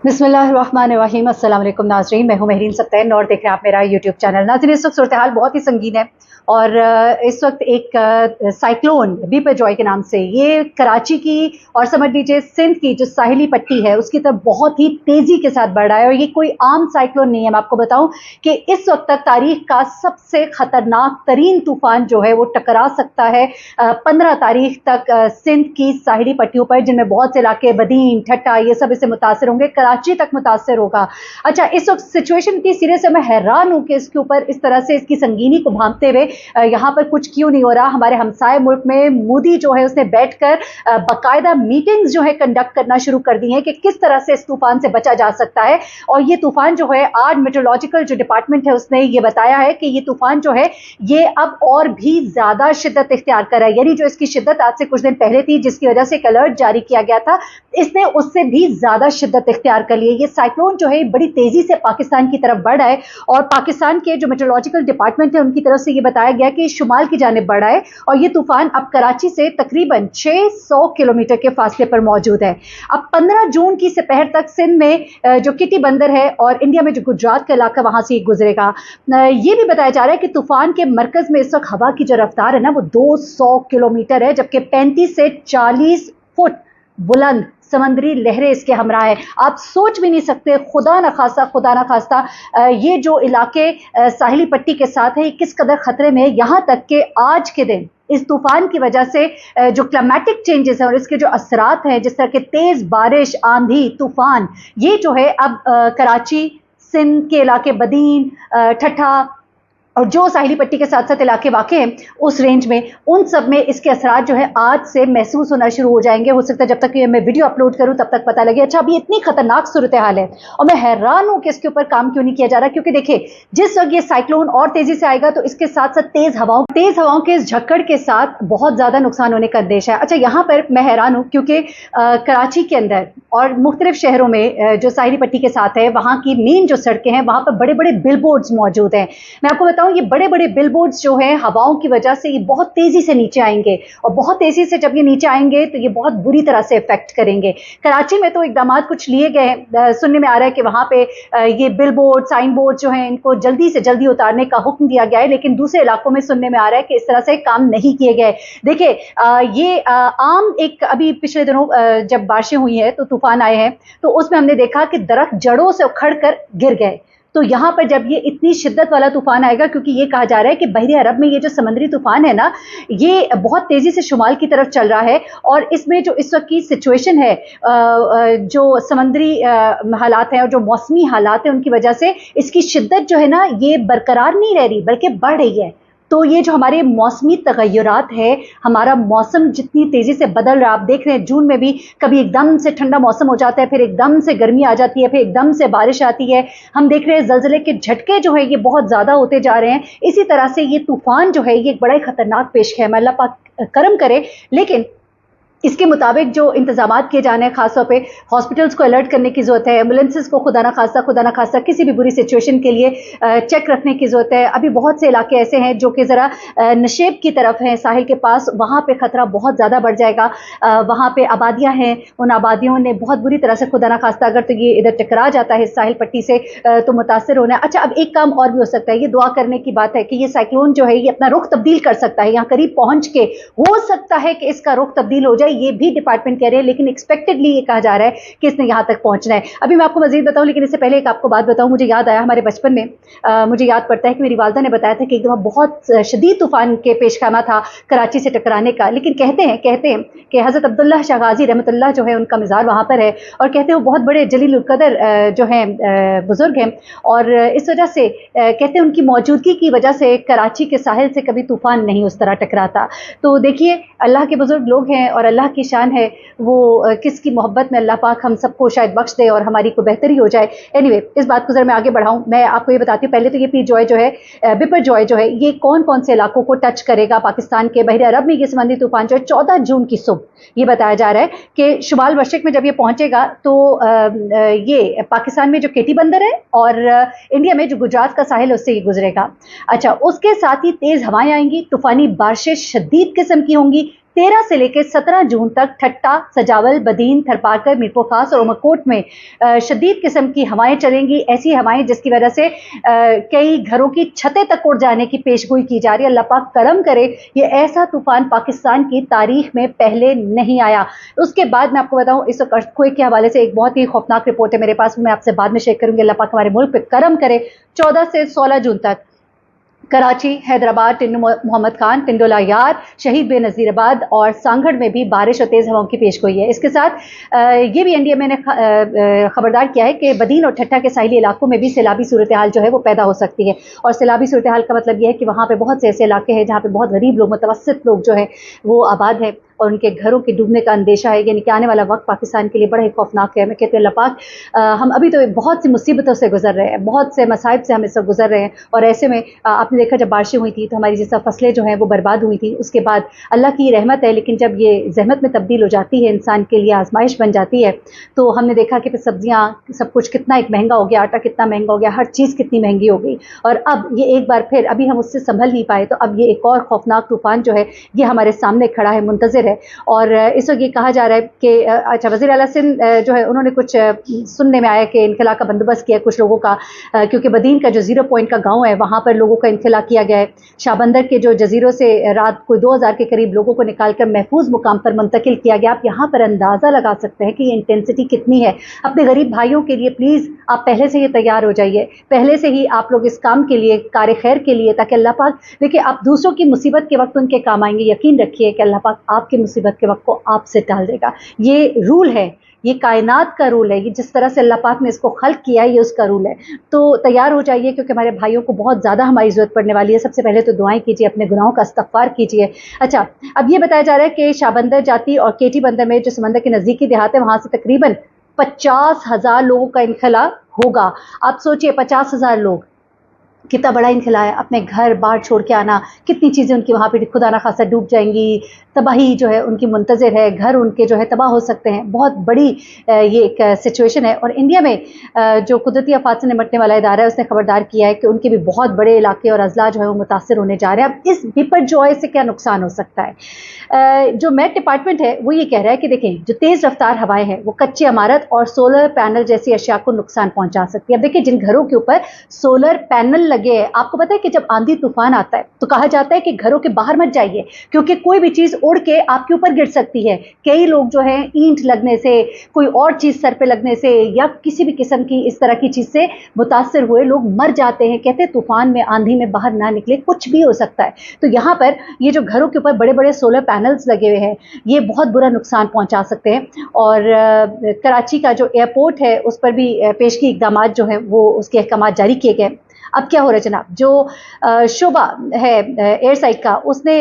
बिस्मिल्लाहिर्रहमानिर्रहीम। अस्सलाम वालेकुम नाज़रीन, मैं हूं महरीन सत्तैन और देख रहे हैं आप मेरा यूट्यूब चैनल। नाज़रीन, इस वक्त सूरत हाल बहुत ही संगीन है और इस वक्त एक साइक्लोन बिपरजॉय के नाम से ये कराची की और समझ लीजिए सिंध की जो साहिली पट्टी है उसकी तरफ बहुत ही तेज़ी के साथ बढ़ रहा है। और ये कोई आम साइक्लोन नहीं है। मैं आपको बताऊं कि इस वक्त तक तारीख का सबसे ख़तरनाक तरीन तूफ़ान जो है वो टकरा सकता है 15 तारीख तक सिंध की साहिली पट्टियों पर, जिनमें बहुत से इलाके बदीन, ठट्टा, ये सब इससे मुतासर होंगे। कराची तक मुतासर होगा। अच्छा, इस वक्त सिचुएशन इतनी सीरियस है, मैं हैरान हूं कि इसके ऊपर इस तरह से इसकी संगीनी को भांपते हुए यहाँ पर कुछ क्यों नहीं हो रहा। हमारे हमसाए मुल्क में मोदी जो है उसने बैठकर बाकायदा मीटिंग्स जो है कंडक्ट करना शुरू कर दी हैं कि किस तरह से इस तूफान से बचा जा सकता है। और ये तूफान जो है, आज मेट्रोलॉजिकल जो डिपार्टमेंट है उसने ये बताया है कि ये तूफान जो है ये अब और भी ज्यादा शिद्दत इख्तियार कर रहा है। यानी जो इसकी शिद्दत आज से कुछ दिन पहले थी जिसकी वजह से एक अलर्ट जारी किया गया था, इसने उससे भी ज्यादा शिद्दत इख्तियार कर ली है। ये साइक्लोन जो है बड़ी तेजी से पाकिस्तान की तरफ बढ़ रहा है और पाकिस्तान के जो मेट्रोलॉजिकल डिपार्टमेंट है उनकी तरफ से ये बताया गया कि शुमाल की जानिब बढ़ रहा है और ये तूफान अब कराची से तकरीबन 600 किलोमीटर के फासले पर मौजूद है। अब 15 जून की दोपहर तक सिंध में जो किटी बंदर है और इंडिया में जो गुजरात का इलाका वहां से गुजरेगा। ये भी बताया जा रहा है कि तूफान के मरकज में इस वक्त हवा की जो रफ्तार है ना वो 200 किलोमीटर है, जबकि 35 से 40 फुट बुलंद समंदरी लहरें इसके हमरा है। आप सोच भी नहीं सकते, खुदा न खास्ता ये जो इलाके साहिली पट्टी के साथ है किस कदर खतरे में है। यहाँ तक कि आज के दिन इस तूफान की वजह से जो क्लाइमेटिक चेंजेस हैं और इसके जो असरात हैं, जिस तरह के तेज बारिश, आंधी, तूफान, ये जो है अब कराची, सिंध के इलाके बदीन, ठट्ठा और जो साहिली पट्टी के साथ साथ इलाके वाक़ हैं उस रेंज में, उन सब में इसके असरात जो है आज से महसूस होना शुरू हो जाएंगे। हो सकता है जब तक मैं वीडियो अपलोड करूं तब तक पता लगे। अच्छा, अभी इतनी खतरनाक सूरत हाल है और मैं हैरान हूं कि इसके ऊपर काम क्यों नहीं किया जा रहा, क्योंकि देखिए जिस वक्त ये साइक्लोन और तेजी से आएगा तो इसके साथ साथ तेज हवाओं के इस झक्कड़ के साथ बहुत ज्यादा नुकसान होने का अंदेश है। अच्छा, यहाँ पर मैं हैरान हूँ क्योंकि कराची के अंदर और मुख्तलिफ शहरों में जो साहिली पट्टी के साथ है वहाँ की मेन जो सड़कें हैं वहाँ पर बड़े बड़े बिल बोर्ड्स मौजूद हैं। मैं आपको बताऊं, ये बड़े बड़े बिल बोर्ड्स जो हैं हवाओं की वजह से ये बहुत तेजी से नीचे आएंगे और बहुत तेजी से जब ये नीचे आएंगे तो ये बहुत बुरी तरह से इफेक्ट करेंगे। कराची में तो इकदाम कुछ लिए गए, सुनने में आ रहा है कि वहाँ पे ये बिल बोर्ड, साइन बोर्ड जो हैं इनको जल्दी से जल्दी उतारने का हुक्म दिया गया है, लेकिन दूसरे इलाकों में सुनने में आ रहा है कि इस तरह से काम नहीं किए गए। देखिए ये आम एक अभी पिछले दिनों जब बारिशें हुई हैं तो तूफान आए हैं तो उसमें हमने देखा कि दरख्त जड़ों से उखड़ कर गिर गए। तो यहाँ पर जब ये इतनी शिद्दत वाला तूफान आएगा, क्योंकि ये कहा जा रहा है कि बहरी अरब में ये जो समुद्री तूफान है ना ये बहुत तेजी से शुमाल की तरफ चल रहा है और इसमें जो इस वक्त की सिचुएशन है, जो समुद्री हालात हैं और जो मौसमी हालात हैं उनकी वजह से इसकी शिद्दत जो है ना ये बरकरार नहीं रह रही बल्कि बढ़ रही है। तो ये जो हमारे मौसमी तगय्युरात है, हमारा मौसम जितनी तेजी से बदल रहा है, आप देख रहे हैं जून में भी कभी एकदम से ठंडा मौसम हो जाता है, फिर एकदम से गर्मी आ जाती है, फिर एकदम से बारिश आती है। हम देख रहे हैं ज़लज़ले के झटके जो है ये बहुत ज़्यादा होते जा रहे हैं। इसी तरह से ये तूफ़ान जो है ये एक बड़ा ही खतरनाक पेश है। अल्लाह पाक करम करे, लेकिन इसके मुताबिक जो इंतजामात किए जाने हैं, खासतौर पे हॉस्पिटल्स को अलर्ट करने की ज़रूरत है, एम्बुलेंसेस को खुदा ना खास्ता किसी भी बुरी सिचुएशन के लिए चेक रखने की ज़रूरत है। अभी बहुत से इलाके ऐसे हैं जो कि ज़रा नशेब की तरफ हैं, साहिल के पास, वहाँ पे ख़तरा बहुत ज़्यादा बढ़ जाएगा। वहाँ पे आबादियाँ हैं, उन आबादियों ने बहुत बुरी तरह से खुदा ना खास्ता अगर तो ये इधर टकरा जाता है साहिल पट्टी से तो मुतासर होना है। अच्छा, अब एक काम और भी हो सकता है, ये दुआ करने की बात है कि ये साइक्लोन जो है ये अपना रुख तब्दील कर सकता है, यहाँ करीब पहुँच के हो सकता है कि इसका रुख तब्दील हो जाए, ये भी डिपार्टमेंट कह रहे हैं, लेकिन एक्सपेक्टेडली ये कहा जा रहा है कि इसने यहां तक पहुंचना है। अभी मैं आपको मजीद बताऊं, लेकिन इससे पहले एक आपको बात बताऊं, मुझे याद आया हमारे बचपन में, मुझे याद पड़ता है कि मेरी वालदा ने बताया था कि एक दफा बहुत शदीद तूफान के पेशखाना था कराची से टकराने का, लेकिन कहते हैं कि हजरत अब्दुल्ला शाह गाजी रहमतुल्लाह जो है उनका मज़ार वहां पर है और कहते हैं वो बहुत बड़े जलील उल कदर जो हैं बुजुर्ग हैं और इस वजह से कहते हैं उनकी मौजूदगी की वजह से कराची के साहिल से कभी तूफान नहीं उस तरह टकराता। तो देखिए, अल्लाह के बुजुर्ग लोग हैं और अल्लाह की शान है, वो किसकी मोहब्बत में अल्लाह पाक हम सबको शायद बख्श दे और हमारी को बेहतरी हो जाए। एनीवे, इस बात को जरा मैं आगे बढ़ाऊं, मैं आपको ये बताती हूँ। पहले तो ये बिपरजॉय जो है बिपरजॉय जो है ये कौन कौन से इलाकों को टच करेगा पाकिस्तान के बहरी अरब में। ये समंदरी तूफान जो है 14 जून की सुबह ये बताया जा रहा है कि शुमाल मशरिक में जब ये पहुंचेगा तो ये पाकिस्तान में जो केटी बंदर है और इंडिया में जो गुजरात का साहिल उससे ये गुजरेगा। अच्छा, उसके साथ ही तेज हवाएं आएंगी, तूफानी बारिशें शदीद किस्म की होंगी, 13 से लेकर 17 जून तक ठट्टा, सजावल, बदीन, थरपारकर, मीरपुर खास और उमरकोट में शदीद किस्म की हवाएं चलेंगी। ऐसी हवाएं जिसकी वजह से कई घरों की छतें तक उड़ जाने की पेशगोई की जा रही है। अल्लाह पाक करम करे, ये ऐसा तूफान पाकिस्तान की तारीख में पहले नहीं आया। उसके बाद मैं आपको बताऊं, इस वक्त अर्थक्वेक के हवाले से एक बहुत ही खौफनाक रिपोर्ट है मेरे पास, मैं आपसे बाद में शेयर करूंगी। अल्लाह पाक हमारे मुल्क पे करम करे। 14 से 16 जून तक कराची, हैदराबाद, टिंडो मोहम्मद खान, टिंडोला यार, शहीद बेनज़ीराबाद और सांगड़ में भी बारिश और तेज़ हवाओं की पेशगोई है। इसके साथ ये भी एनडीएमए ने खबरदार किया है कि बदीन और ठट्टा के साहिली इलाकों में भी सैलाबी सूरत हाल जो है वो पैदा हो सकती है। और सैलाबी सूरत हाल का मतलब ये है कि वहाँ पर बहुत से ऐसे इलाके हैं जहाँ पर बहुत गरीब लोग, मुतवस्सित लोग जो है वो आबाद है और उनके घरों के डूबने का अंदेशा है। यानी कि आने वाला वक्त पाकिस्तान के लिए बड़ा ही खौफनाक है। मैं कहती हूँ अल्लाह पाक, हम अभी तो बहुत सी मुसीबतों से गुजर रहे हैं, बहुत से मसाइब से हम इस वक्त गुजर रहे हैं और ऐसे में आपने देखा जब बारिशें हुई थी तो हमारी जैसा फसलें जो हैं वो बर्बाद हुई थी। उसके बाद अल्लाह की रहमत है, लेकिन जब ये जहमत में तब्दील हो जाती है, इंसान के लिए आजमाइश बन जाती है, तो हमने देखा कि सब्जियाँ सब कुछ कितना एक महंगा हो गया, आटा कितना महंगा हो गया, हर चीज़ कितनी महंगी हो गई। और अब ये एक बार फिर अभी हम उससे संभल नहीं पाए, तो अब ये एक और खौफनाक तूफान जो है ये हमारे सामने खड़ा है, मुंतज़िर है। और इस वक्त ये कहा जा रहा है कि अच्छा, वज़ीर आला सिंध जो है उन्होंने कुछ सुनने में आया कि इनखला का बंदोबस्त किया कुछ लोगों का, क्योंकि बदीन का जो 0 पॉइंट का गांव है वहाँ पर लोगों का इनखला किया गया है। शाहबंदर के जो जजीरों से रात कोई 2000 के करीब लोगों को निकालकर महफूज मुकाम पर मुंतकिल किया गया। आप यहाँ पर अंदाज़ा लगा सकते हैं कि ये इंटेंसिटी कितनी है। अपने गरीब भाइयों के लिए प्लीज़ आप पहले से ही तैयार हो जाइए, पहले से ही आप लोग इस काम के लिए, कार खैर के लिए, ताकि अल्लाह पाक देखिए आप दूसरों की मुसीबत के वक्त उनके काम आएंगे। यकीन रखिए कि अल्लाह पाक आपकी मुसीबत के वक्त को आपसे टाल देगा। ये रूल है, ये कायनात का रूल है, ये जिस तरह से अल्लाह पाक ने इसको खल्क किया है ये उसका रूल है। तो तैयार हो जाइए क्योंकि हमारे भाइयों को बहुत ज़्यादा हमारी ज़रूरत पड़ने वाली है। सबसे पहले तो दुआएं कीजिए, अपने गुनाहों का इस्तग़फ़ार कीजिए। अच्छा, अब ये बताया जा रहा है कि शाहबंदर जाती और केटी बंदर में जो समंदर के नज़दीकी देहात है वहाँ से तकरीबन 50,000 लोगों का इनखला होगा। आप सोचिए 50,000 लोग, कितना बड़ा इनखला है। अपने घर बार छोड़ के आना, कितनी चीज़ें उनकी वहाँ पे खुदा ना खासा डूब जाएंगी, तबाही जो है उनकी मुंतज़िर है, घर उनके जो है तबाह हो सकते हैं। बहुत बड़ी ये एक सिचुएशन है। और इंडिया में जो कुदरती आफात से निपटने वाला इदारा है उसने खबरदार किया है कि उनके भी बहुत बड़े इलाके और अजला जो है वो मुतासर होने जा रहे हैं। अब इस बिपरजॉय से क्या नुकसान हो सकता है? जो मेट डिपार्टमेंट है वो ये कह रहा है कि देखें, जो तेज़ रफ्तार हवाएं हैं वो कच्ची इमारत और सोलर पैनल जैसी अशिया को नुकसान पहुंचा सकती है। अब देखिए, जिन घरों के ऊपर सोलर पैनल लगे हैं, आपको पता है कि जब आंधी तूफान आता है तो कहा जाता है कि घरों के बाहर मत जाइए क्योंकि कोई भी चीज़ उड़ के आपके ऊपर गिर सकती है। कई लोग जो है ईंट लगने से, कोई और चीज़ सर पे लगने से या किसी भी किस्म की इस तरह की चीज़ से मुतासर हुए लोग मर जाते हैं। कहते हैं तूफान में, आंधी में बाहर ना निकले, कुछ भी हो सकता है। तो यहाँ पर ये जो घरों के ऊपर बड़े बड़े सोलर पैनल्स लगे हुए हैं ये बहुत बुरा नुकसान पहुँचा सकते हैं। और कराची का जो एयरपोर्ट है उस पर भी पेशगी इक़दाम जो है वो उसके अहकाम जारी किए गए। अब क्या हो रहा है जनाब, जो शोबा है एयर साइड का, उसने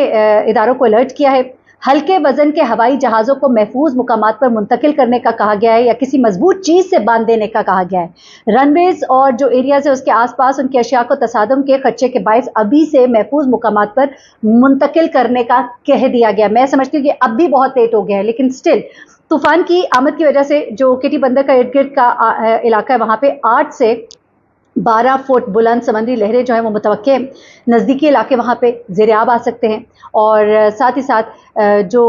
इदारों को अलर्ट किया है। हल्के वजन के हवाई जहाज़ों को महफूज मुकामात पर मुंतकिल करने का कहा गया है या किसी मजबूत चीज़ से बांध देने का कहा गया है। रनवेज और जो एरियाज है उसके आसपास उनकी अशिया को तसादुम के खदशे के बायस अभी से महफूज मुकामात पर मुंतकिल करने का कह दिया गया। मैं समझती हूँ कि अब भी बहुत लेट हो गया है, लेकिन स्टिल तूफान की आमद की वजह से जो केटी बंदर का इर्द गिर्द का इलाका है वहाँ पे 8 से 12 फुट बुलंद समंदरी लहरें जो हैं वो मुतवक्के नज़दीकी इलाके वहाँ पे ज़ेर-ए-आब आ सकते हैं। और साथ ही साथ जो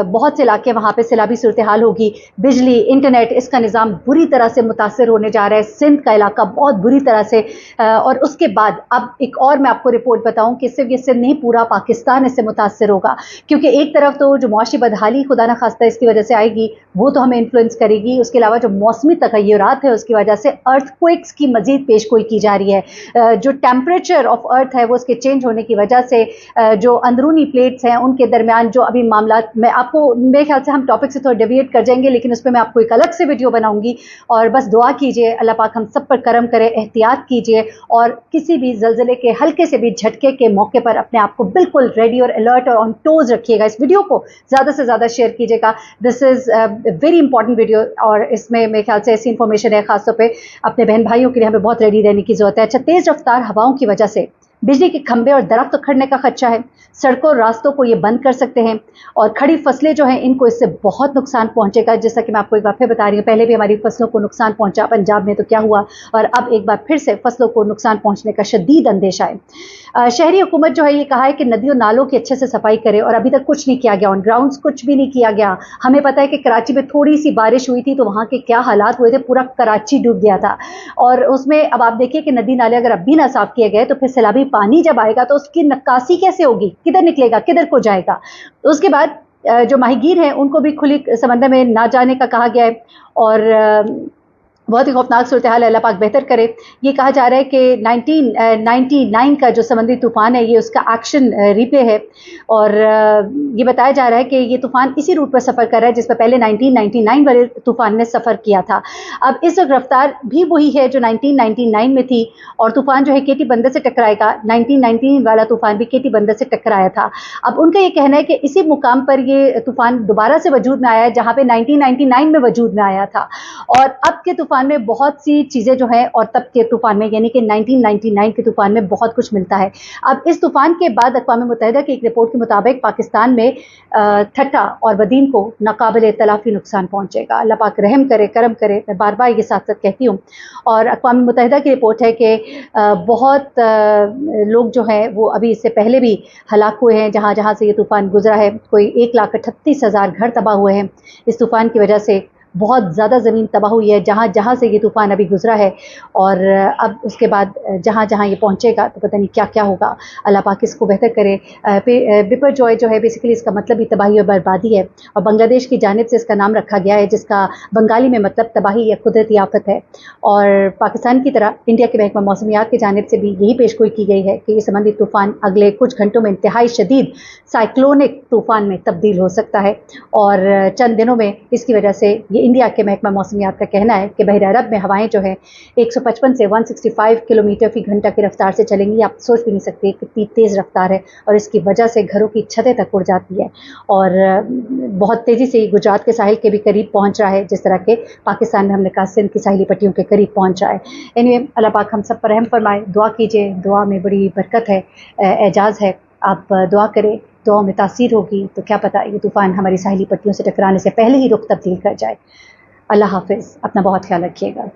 बहुत से इलाके वहाँ पे सैलाबी सूरत हाल होगी। बिजली, इंटरनेट, इसका निज़ाम बुरी तरह से मुतासर होने जा रहा है। सिंध का इलाका बहुत बुरी तरह से। और उसके बाद अब एक और मैं आपको रिपोर्ट बताऊँ कि सिर्फ ये सिंध नहीं, पूरा पाकिस्तान इससे मुतासर होगा क्योंकि एक तरफ तो जो मुआशी बदहाली खुदा न खास्ता इसकी वजह से आएगी वो तो हमें इन्फ्लुएंस करेगी, उसके अलावा जो मौसमी तग़य्युरात है उसकी वजह से अर्थक्वेक्स की मज़ीद पेशगोई की जा रही है। जो टेम्परेचर ऑफ अर्थ है वो उसके चेंज होने की वजह से जो अंदरूनी प्लेट्स हैं उनके दरमियान जो अभी मामला, मैं आपको, मेरे ख्याल से हम टॉपिक से थोड़ा डेविएट कर जाएंगे लेकिन उस पर मैं आपको एक अलग से वीडियो बनाऊंगी। और बस दुआ कीजिए अल्लाह पाक हम सब पर करम करे, एहतियात कीजिए और किसी भी ज़लज़ले के हल्के से भी झटके के मौके पर अपने आप को बिल्कुल रेडी और अलर्ट और ऑन टोज रखिएगा। इस वीडियो को ज़्यादा से ज़्यादा शेयर कीजिएगा। This is very important video और इसमें मेरे ख्याल से ऐसी इन्फॉर्मेशन है खासतौर पर अपने बहन भाइयों के लिए हमें बहुत रेडी रहने की ज़रूरत है। अच्छा, तेज़ रफ्तार हवाओं की वजह से बिजली के खंभे और दरख्त उखड़ने का खदशा है। सड़कों और रास्तों को ये बंद कर सकते हैं और खड़ी फसलें जो हैं इनको इससे बहुत नुकसान पहुंचेगा। जैसा कि मैं आपको एक बार फिर बता रही हूँ, पहले भी हमारी फसलों को नुकसान पहुंचा पंजाब में, तो क्या हुआ, और अब एक बार फिर से फसलों को नुकसान पहुंचने का शदीद अंदेशा है। शहरी हुकूमत जो है ये कहा है कि नदियों नालों की अच्छे से सफाई करे, और अभी तक कुछ नहीं किया गया, ऑन ग्राउंड्स कुछ भी नहीं किया गया। हमें पता है कि कराची में थोड़ी सी बारिश हुई थी तो वहाँ के क्या हालात हुए थे, पूरा कराची डूब गया था। और उसमें अब आप देखिए कि नदी नाले अगर अब भी ना साफ किए गए तो फिर सैलाबी पानी जब आएगा तो उसकी नक्कासी कैसे होगी, किधर निकलेगा, किधर को जाएगा। तो उसके बाद जो माहीगीर हैं उनको भी खुली समंदर में ना जाने का कहा गया है, और बहुत ही खौफनाक सूरत हाल है, अल्लाह पाक बेहतर करे। ये कहा जा रहा है कि 1999 का जो समुद्री तूफ़ान है ये उसका एक्शन रिप्ले है, और ये बताया जा रहा है कि ये तूफ़ान इसी रूट पर सफ़र कर रहा है जिस पर पहले 1999 वाले तूफ़ान ने सफ़र किया था। अब इस वक्त रफ्तार भी वही है जो 1999 में थी, और तूफ़ान जो है केटी बंदर से टकराएगा। 1919 वाला तूफ़ान भी केटी बंदर से टकराया था। अब उनका ये कहना है कि इसी मुकाम पर ये तूफ़ान दोबारा से वजूद में आया है जहाँ पे 1999 में वजूद में आया था, और अब के तूफ़ान में बहुत सी चीज़ें जो हैं और तब के तूफ़ान में यानी कि 1999 के तूफ़ान में बहुत कुछ मिलता है। अब इस तूफ़ान के बाद अक़वाम मुत्तहिदा की एक रिपोर्ट के मुताबिक पाकिस्तान में ठट्टा और बदीन को नाकाबिले तलाफ़ी नुकसान पहुँचेगा। अल्लाह पाक रहम करे, करम करे, मैं बार बार ये साथ साथ कहती हूँ। और अक़वाम मुत्तहिदा की रिपोर्ट है कि बहुत लोग जो हैं वो अभी इससे पहले भी हलाक हुए हैं जहाँ जहाँ से ये तूफ़ान गुजरा है। कोई 1,38,000 घर तबाह हुए हैं इस तूफ़ान की वजह से। बहुत ज़्यादा ज़मीन तबाह हुई है जहाँ जहाँ से ये तूफ़ान अभी गुजरा है, और अब उसके बाद जहाँ जहाँ ये पहुँचेगा तो पता नहीं क्या क्या होगा। अल्लाह पाक इसको बेहतर करे। बिपरजॉय जो है बेसिकली इसका मतलब ही तबाही और बर्बादी है, और बांग्लादेश की जानिब से इसका नाम रखा गया है जिसका बंगाली में मतलब तबाही या कुदरती आफत है। और पाकिस्तान की तरह इंडिया के महकमा मौसमियात की जानिब से भी यही पेशगोई की गई है कि ये समुद्री तूफ़ान अगले कुछ घंटों में इंतहाई शदीद साइक्लोनिक तूफ़ान में तब्दील हो सकता है, और चंद दिनों में इसकी वजह से इंडिया के महकमा मौसमियात का कहना है कि बहर अरब में हवाएं जो है 155 से 165 किलोमीटर फी घंटा की रफ्तार से चलेंगी। आप सोच भी नहीं सकते कितनी तेज़ रफ्तार है, और इसकी वजह से घरों की छतें तक उड़ जाती है, और बहुत तेज़ी से गुजरात के साहिल के भी करीब पहुंच रहा है जिस तरह के पाकिस्तान में हमने कहा सिंध की साहिली पट्टियों के करीब पहुंच रहा है। एनीवे, अल्लाह पाक हम सब पर रहम फरमाए। दुआ कीजिए, दुआ में बड़ी बरकत है, एजाज़ है। आप दुआ करें, दुआ में तासीर होगी, तो क्या पता ये तूफ़ान हमारी साहिली पट्टियों से टकराने से पहले ही रुख तब्दील कर जाए। अल्लाह हाफ़िज़, अपना बहुत ख्याल रखिएगा।